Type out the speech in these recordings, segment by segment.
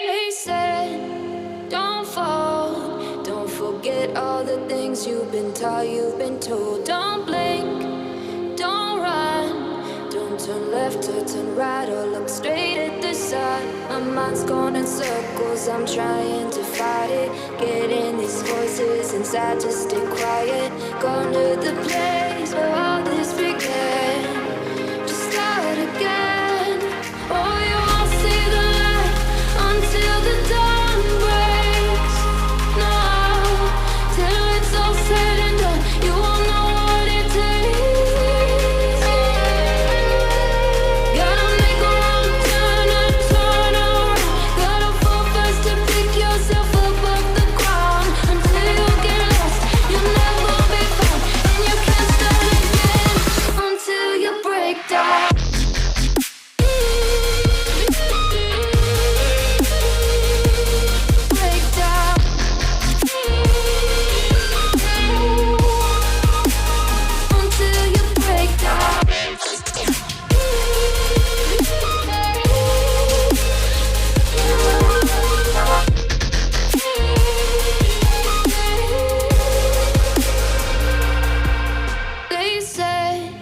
They said, don't fall, don't forget all the things you've been taught, you've been told. Don't blink, don't run, don't turn left or turn right or look straight at the sun. My mind's going in circles, I'm trying to fight it. Getting these voices inside to stay quiet. Gone to the place where all this began. Just start again. Oh, you won't see the light until the dawn breaks. No, till it's all said and done, you won't know what it takes. Gotta make a wrong turn and turn around. Gotta fall fast to pick yourself up off the ground. Until you get lost, you'll never be found. And you can't start again until you break down. They said,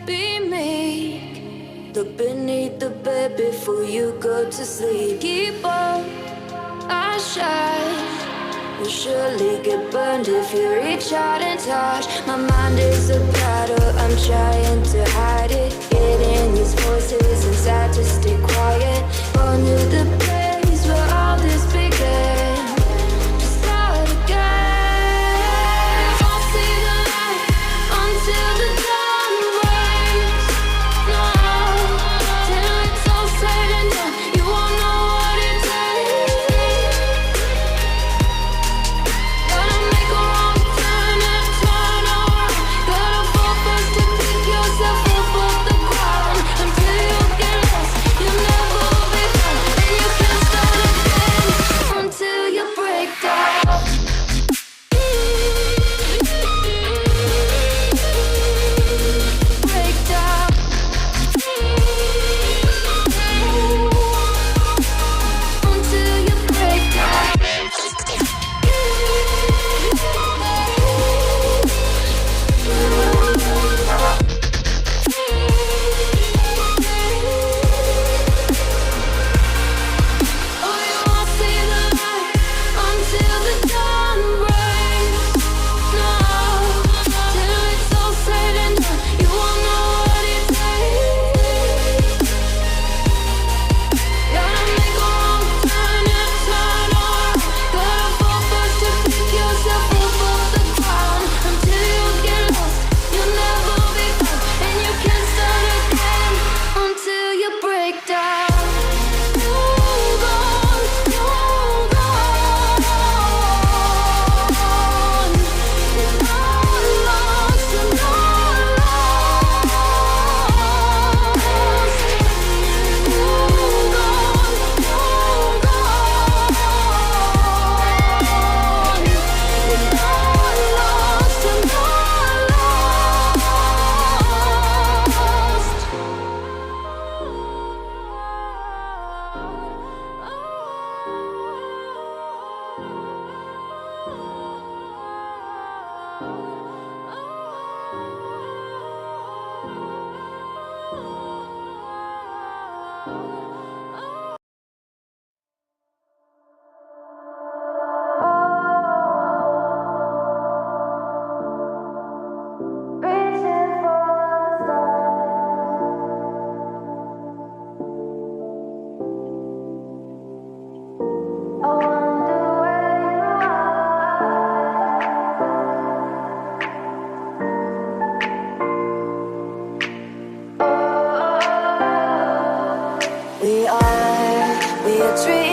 be meek. Look beneath the bed before you go to sleep. Keep on, I shine. Will surely get burned if you reach out and touch. My mind is a battle, I'm trying to hide it. Getting these voices inside to stay quiet. On to the place where all this began. Just start again. Won't see the light until the dawn breaks. No, till it's all said and done, you won't know what it takes. Gotta make a wrong turn and turn around. Gotta fall fast to pick dream.